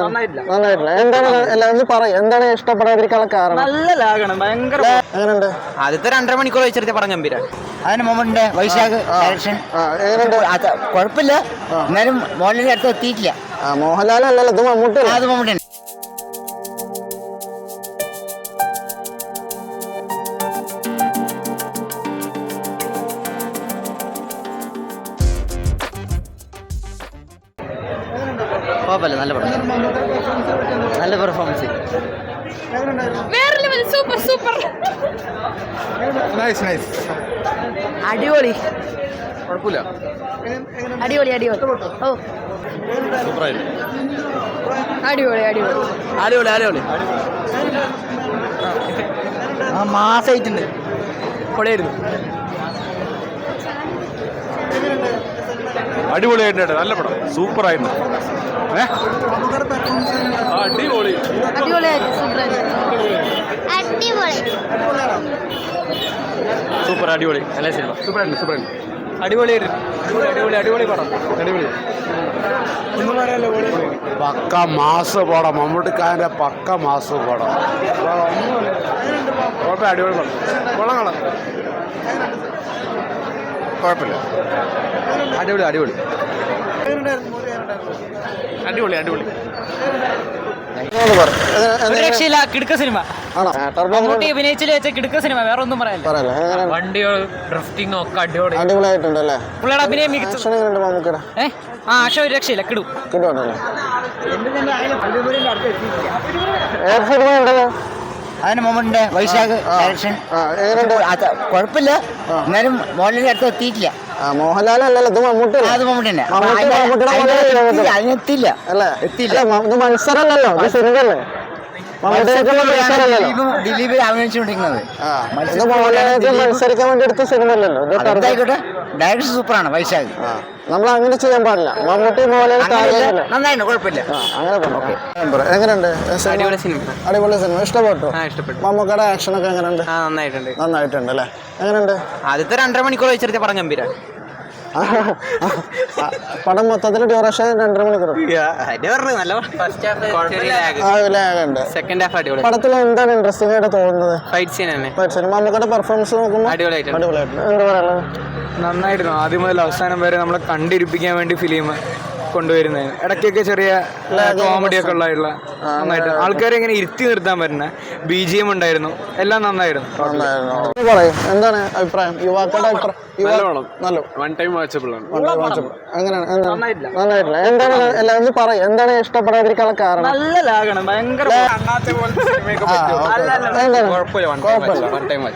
നന്നായിട്ടില്ല. എന്താണ് എല്ലാവരും പറയും, എന്താണ് ഇഷ്ടപ്പെടാതിരിക്കാനുള്ള കാരണം? നല്ല ലാഗാണ്, ഭയങ്കര. എങ്ങനെയുണ്ട്? ആദ്യത്തെ 2.5 മണിക്കൂർ വെച്ചിട്ട് പടം ഗംഭീര. അതിന് മൊമെന്റ് വൈശാഖ് ഡയറക്ഷൻ കുഴപ്പമില്ല, എന്നാലും മോഹൻലാലിന്റെ അടുത്ത് എത്തിയിട്ടില്ല. മോഹൻലാൽ അല്ലല്ലോ, ഇത് മമ്മൂട്ടി. അത് മൊമെന്റ് കുഴപ്പമില്ല, നല്ല പടം, നല്ല പെർഫോമൻസ്, സൂപ്പർ അടിപൊളി, കുഴപ്പമില്ല, അടിപൊളി ഓ അടിപൊളി മാസായിട്ടുണ്ട്, പൊളിയായിരുന്നു. അടിപൊളിയായിട്ടുണ്ട്, നല്ല പടം, സൂപ്പറായിരുന്നു. അടിപൊളി സൂപ്പർ, അടിപൊളി, നല്ല സിനിമ, സൂപ്പറായിരുന്നു. അടിപൊളി പടം, അടിപൊളി. പക്ക മാസ് പടം, മമ്മൂട്ടിക്കാരൻ്റെ പക്ക മാസ് പടം. കുഴപ്പമില്ല, അടിപൊളി പടം, കൊള്ളാം, കുഴപ്പമില്ല, അടിപൊളി. രക്ഷയില്ല, കിടുക്ക സിനിമ. മമ്മൂട്ടി അഭിനയിച്ചിൽ വെച്ച കിടുക്ക സിനിമ, വേറെ ഒന്നും പറയാനില്ല. വണ്ടികൾ ഡ്രിഫ്റ്റിംഗ് ഒക്കെ അടിപൊളിയായിട്ടുണ്ടല്ലേ? പുള്ളിയുടെ അഭിനയം മികച്ച. ആശ ഒരു രക്ഷയില്ല, കിടും. അതിന് മൊമെന്റ് വൈശാഖ് ഡയറക്ഷൻ കുഴപ്പമില്ല, എന്നാലും മോഹൻലാലിന്റെ അടുത്ത് എത്തിയിട്ടില്ല. മോഹൻലാൽ അല്ലല്ലോ, ഇത് മമ്മൂട്ടി. അത് മൊമെന്റ് തന്നെ, അതിനെത്തിയില്ല. ഇത് മത്സരമല്ലല്ലോ, ഇത് സിനിമയല്ലേ? ദിലീപ് അഭിനയിച്ചുകൊണ്ടിരിക്കുന്നത് മത്സരിക്കാൻ വേണ്ടി എടുത്ത സിനിമയല്ലല്ലോ. ആയിക്കോട്ടെ, ഡയറക്ഷൻ സൂപ്പറാണ് വൈശാഖ്. നമ്മൾ അങ്ങനെ ചെയ്യാൻ പാടില്ല. മമ്മൂട്ടി നന്നായിരുന്നു, കുഴപ്പമില്ല. എങ്ങനെയുണ്ട്? അടിപൊളി സിനിമ, ഇഷ്ടപ്പെട്ടു. മമ്മൂക്കയുടെ ആക്ഷൻ ഒക്കെ എങ്ങനെയുണ്ട്? നന്നായിട്ടുണ്ട് അല്ലേ? എങ്ങനെയുണ്ട്? ആദ്യത്തെ 2.5 മണിക്കൂർ വെച്ചിട്ട് പടം ഗംഭീര. പടം മൊത്തത്തിൽ ഡ്യൂറേഷൻ 2.5 മണിക്കൂർ. പടത്തിൽ എന്താണ് ഇൻട്രസ്റ്റിംഗ് ആയിട്ട് തോന്നുന്നത്? മമ്മൂക്കയുടെ പെർഫോമൻസ് നോക്കുമ്പോൾ അടിപൊളിയായിട്ട്. നന്നായിരുന്നു. ആദ്യം മുതൽ അവസാനം വരെ നമ്മളെ കണ്ടിരിപ്പിക്കാൻ വേണ്ടി ഫിലിം കൊണ്ടുവരുന്നത്. ഇടയ്ക്കൊക്കെ ചെറിയ കോമഡിയൊക്കെ ഉള്ള നന്നായിട്ട് ആൾക്കാരെ ഇങ്ങനെ ഇരുത്തി നിർത്താൻ പറ്റുന്ന BGM ഉണ്ടായിരുന്നു, എല്ലാം നന്നായിരുന്നു. എന്താണ് അഭിപ്രായം? യുവാക്കളുടെ അഭിപ്രായം? നന്നായിട്ടില്ല. എന്താണ് എല്ലാവരും പറയും, എന്താണ് ഇഷ്ടപ്പെടാതിരിക്കാനുള്ള കാരണം? നല്ല ലാഗാണ്, ഭയങ്കര. കുഴപ്പമില്ല.